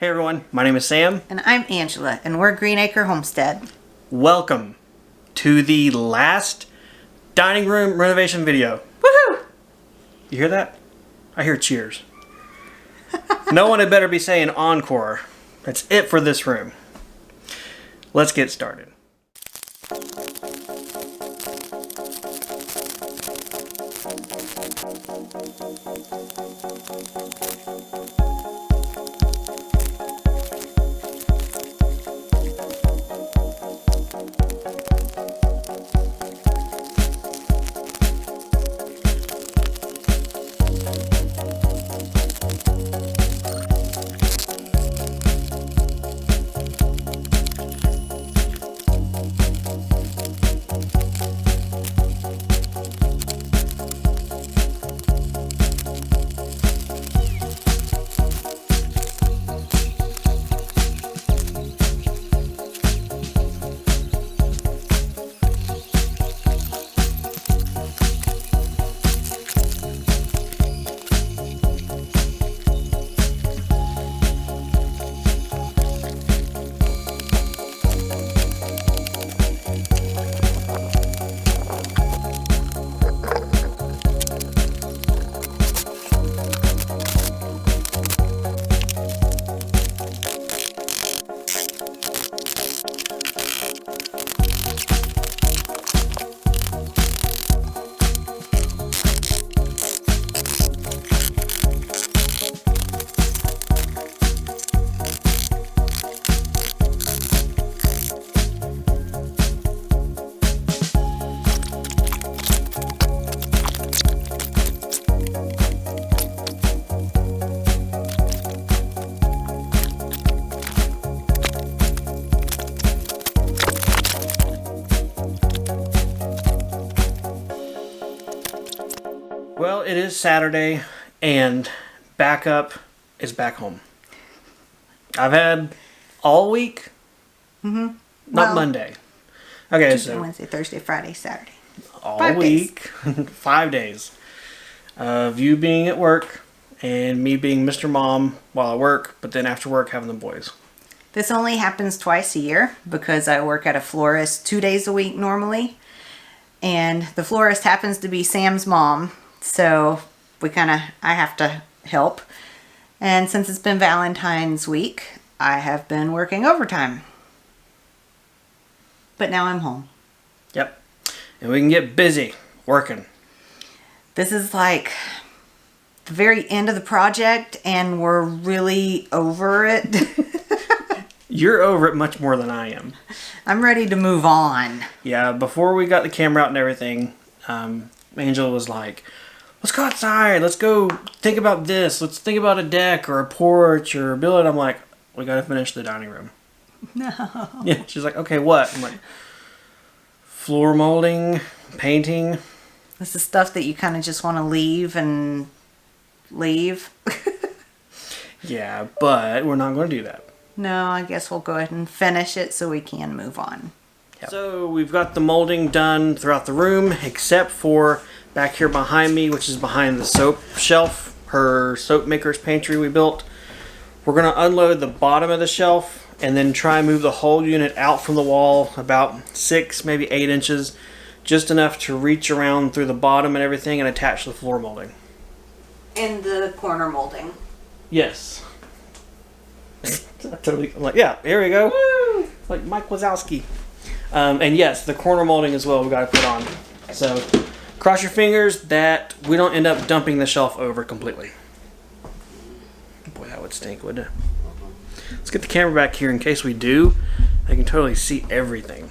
Hey everyone, my name is Sam. And I'm Angela, and we're Greenacre Homestead. Welcome to the last dining room renovation video. Woohoo! You hear that? I hear cheers. No one had better be saying encore. That's it for this room. Let's get started. Well, it is Saturday, and backup is back home. I've had all week, not Monday. Okay, Tuesday, so Wednesday, Thursday, Friday, Saturday. all 5 days. week, 5 days of you being at work and me being Mr. Mom while I work, but then after work having the boys. This only happens twice a year because I work at a florist 2 days a week normally. And the florist happens to be Sam's mom. So I have to help. And since it's been Valentine's week, I have been working overtime. But now I'm home. Yep. And we can get busy working. This is like the very end of the project and we're really over it. You're over it much more than I am. I'm ready to move on. Yeah, before we got the camera out and everything, Angela was like, let's go outside. Let's go think about this. Let's think about a deck or a porch or build it. I'm like, we got to finish the dining room. No. Yeah, she's like, okay, what? I'm like, floor molding, painting. This is stuff that you kind of just want to leave and leave. Yeah, but we're not going to do that. No, I guess we'll go ahead and finish it so we can move on. Yep. So we've got the molding done throughout the room, except for back here behind me, which is behind the soap shelf, her soap maker's pantry we built. We're going to unload the bottom of the shelf and then try and move the whole unit out from the wall about 6, maybe 8 inches, just enough to reach around through the bottom and everything and attach the floor molding. And the corner molding. Yes. I'm like, yeah, here we go. Woo! Like Mike Wazowski. And yes, the corner molding as well we got to put on. So cross your fingers that we don't end up dumping the shelf over completely. Boy, that would stink, wouldn't it? Let's get the camera back here in case we do. I can totally see everything.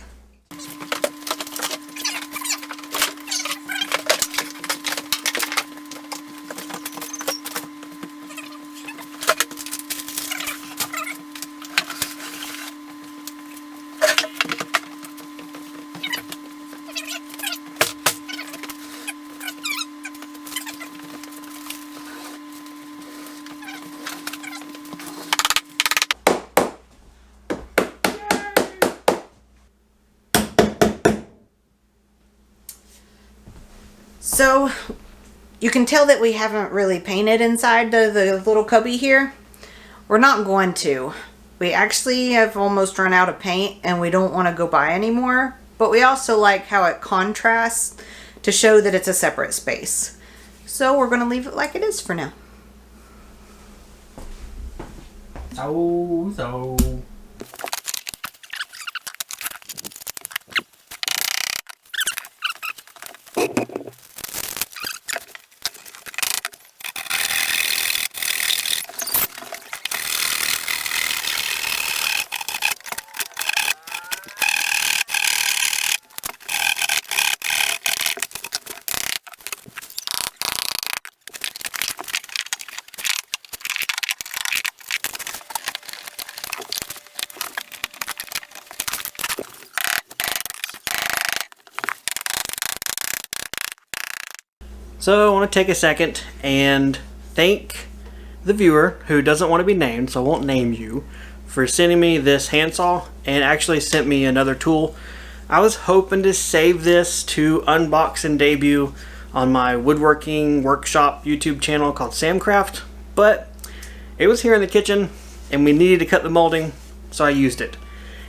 So you can tell that we haven't really painted inside the little cubby here. We're not going to. We actually have almost run out of paint and we don't want to go buy any more. But we also like how it contrasts to show that it's a separate space. So we're going to leave it like it is for now. So. So I want to take a second and thank the viewer who doesn't want to be named, so I won't name you, for sending me this handsaw and actually sent me another tool. I was hoping to save this to unbox and debut on my woodworking workshop YouTube channel called Samcraft, but it was here in the kitchen and we needed to cut the molding, so I used it.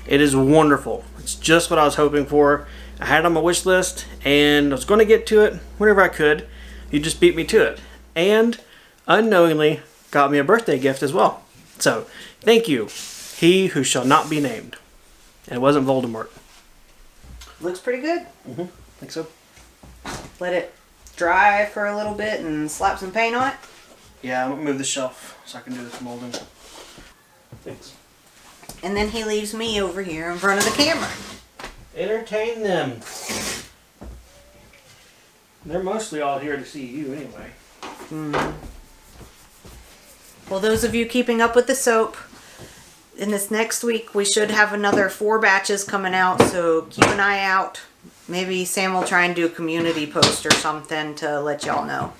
It is wonderful. It's just what I was hoping for. I had it on my wish list and I was going to get to it whenever I could. You just beat me to it. And unknowingly got me a birthday gift as well. So thank you, he who shall not be named. And it wasn't Voldemort. Looks pretty good. Mm-hmm. Think so. Let it dry for a little bit and slap some paint on it. Yeah, I'm gonna move the shelf so I can do this molding. Thanks. And then he leaves me over here in front of the camera. Entertain them. They're mostly all here to see you anyway. Well, those of you keeping up with the soap, in this next week we should have another 4 batches coming out, so keep an eye out. Maybe Sam will try and do a community post or something to let y'all know.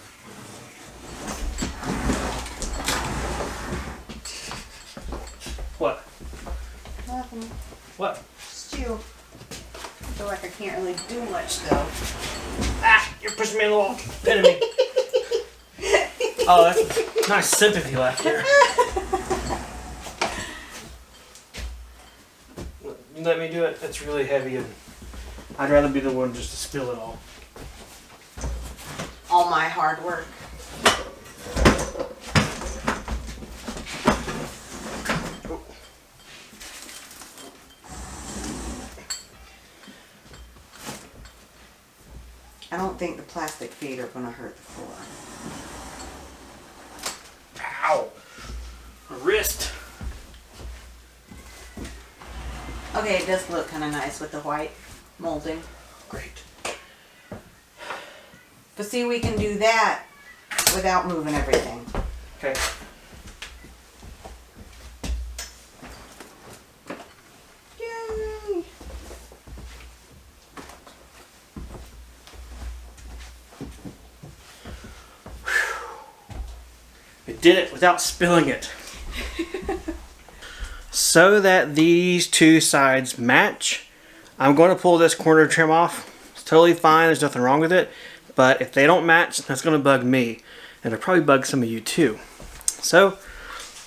What? Nothing. What? Just you. I feel like I can't really do much though. Ah! You're pushing me in the wall. Pinning me. Oh, that's nice sympathy laugh there. You let me do it. It's really heavy, and I'd rather be the one just to spill it all. All my hard work. I don't think the plastic feet are going to hurt the floor. Ow! My wrist. Okay, it does look kind of nice with the white molding. Great. But see, we can do that without moving everything. Okay. Yay! It did it without spilling it. So that these two sides match, I'm going to pull this corner trim off. It's totally fine, there's nothing wrong with it. But if they don't match, that's going to bug me. And it'll probably bug some of you too. So,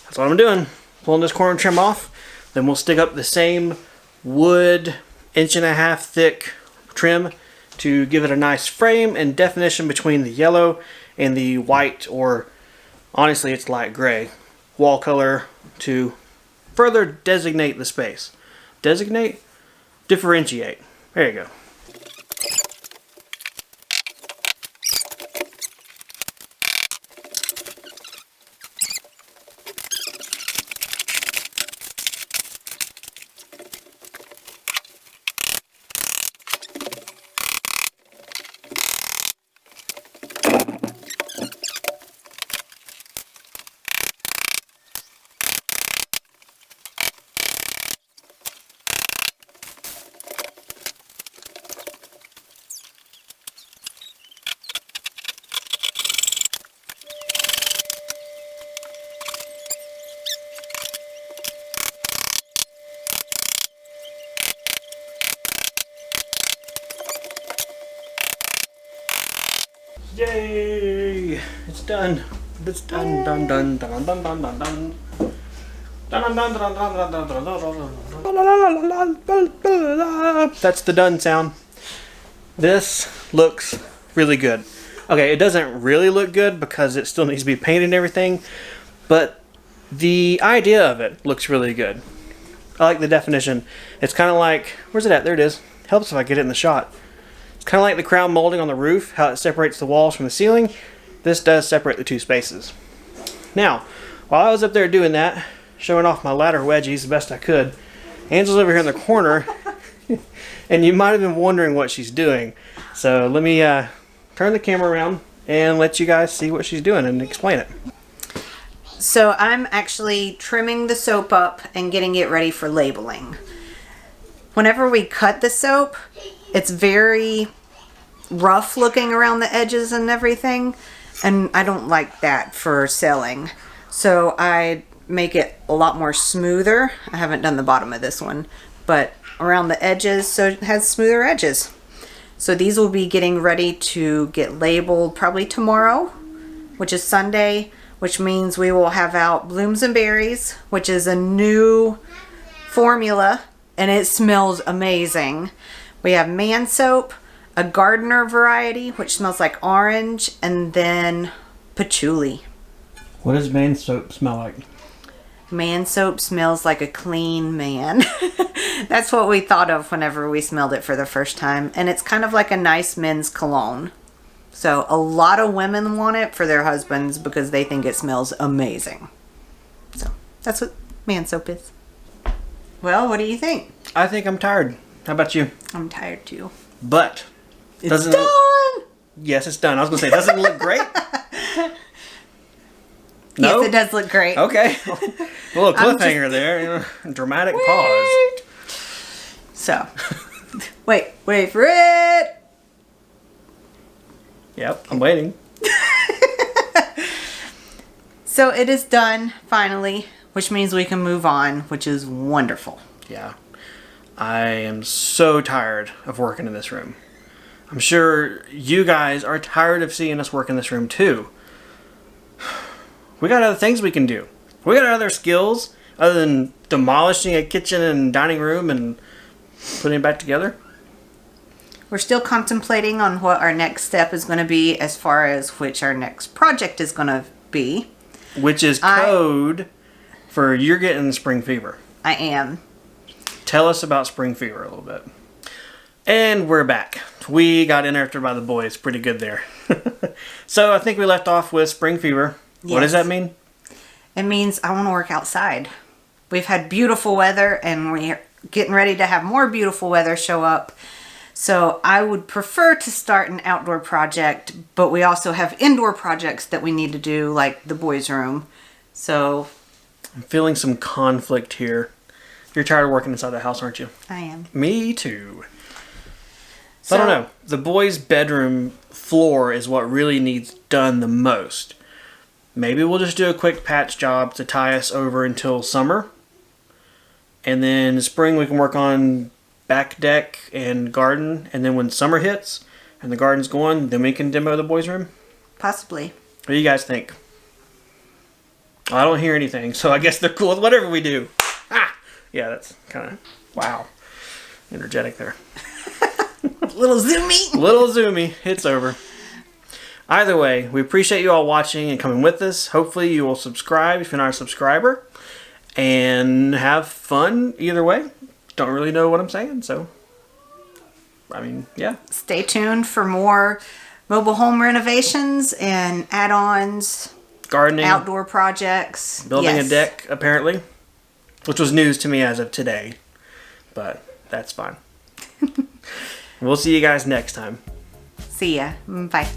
that's what I'm doing. Pulling this corner trim off. Then we'll stick up the same wood 1.5 inch thick trim to give it a nice frame and definition between the yellow and the white, or honestly it's light gray, wall color to further designate the space. Designate? Differentiate. There you go. Yay! It's done. It's done. Done. Done. Done. Done. Done. Done. Done. That's the done sound. This looks really good. Okay, it doesn't really look good because it still needs to be painted and everything, but the idea of it looks really good. I like the definition. It's kind of like, where's it at? There it is. Helps if I get it in the shot. It's kind of like the crown molding on the roof, how it separates the walls from the ceiling. This does separate the two spaces. Now, while I was up there doing that, showing off my ladder wedgies the best I could, Angel's over here in the corner, and you might have been wondering what she's doing. So let me turn the camera around and let you guys see what she's doing and explain it. So I'm actually trimming the soap up and getting it ready for labeling. Whenever we cut the soap, it's very rough looking around the edges and everything, and I don't like that for selling. So I make it a lot more smoother. I haven't done the bottom of this one, but around the edges so it has smoother edges. So these will be getting ready to get labeled probably tomorrow, which is Sunday, which means we will have out Blooms and Berries, which is a new formula, and it smells amazing. We have Man Soap, a Gardener variety, which smells like orange, and then Patchouli. What does Man Soap smell like? Man Soap smells like a clean man. That's what we thought of whenever we smelled it for the first time. And it's kind of like a nice men's cologne. So a lot of women want it for their husbands because they think it smells amazing. So that's what Man Soap is. Well, what do you think? I think I'm tired. How about you? I'm tired too. But It's done! Yes, it's done. I was going to say, doesn't it look great? No? Yes, it does look great. Okay. A little cliffhanger there. You know, dramatic pause. So, wait for it. Yep, I'm waiting. So it is done, finally, which means we can move on, which is wonderful. Yeah. I am so tired of working in this room. I'm sure you guys are tired of seeing us work in this room too. We got other things we can do. We got other skills other than demolishing a kitchen and dining room and putting it back together. We're still contemplating on what our next step is going to be as far as which our next project is going to be. Which is code for you're getting spring fever. I am. Tell us about spring fever a little bit. And we're back. We got interrupted by the boys pretty good there. So I think we left off with spring fever. Yes. What does that mean? It means I want to work outside. We've had beautiful weather and we're getting ready to have more beautiful weather show up. So I would prefer to start an outdoor project, but we also have indoor projects that we need to do, like the boys' room. So I'm feeling some conflict here. You're tired of working inside the house, aren't you? I am. Me too. So I don't know. The boys' bedroom floor is what really needs done the most. Maybe we'll just do a quick patch job to tie us over until summer. And then in spring we can work on back deck and garden. And then when summer hits and the garden's going, then we can demo the boys' room. Possibly. What do you guys think? I don't hear anything, so I guess they're cool with whatever we do. Ah! Yeah, that's kind of, wow, energetic there. Little zoomy. Little zoomy. It's over. Either way, we appreciate you all watching and coming with us. Hopefully you will subscribe if you're not a subscriber. And have fun either way. Don't really know what I'm saying, so, I mean, yeah. Stay tuned for more mobile home renovations and add-ons. Gardening. Outdoor projects. Building a deck, apparently. Which was news to me as of today. But that's fine. We'll see you guys next time. See ya. Bye.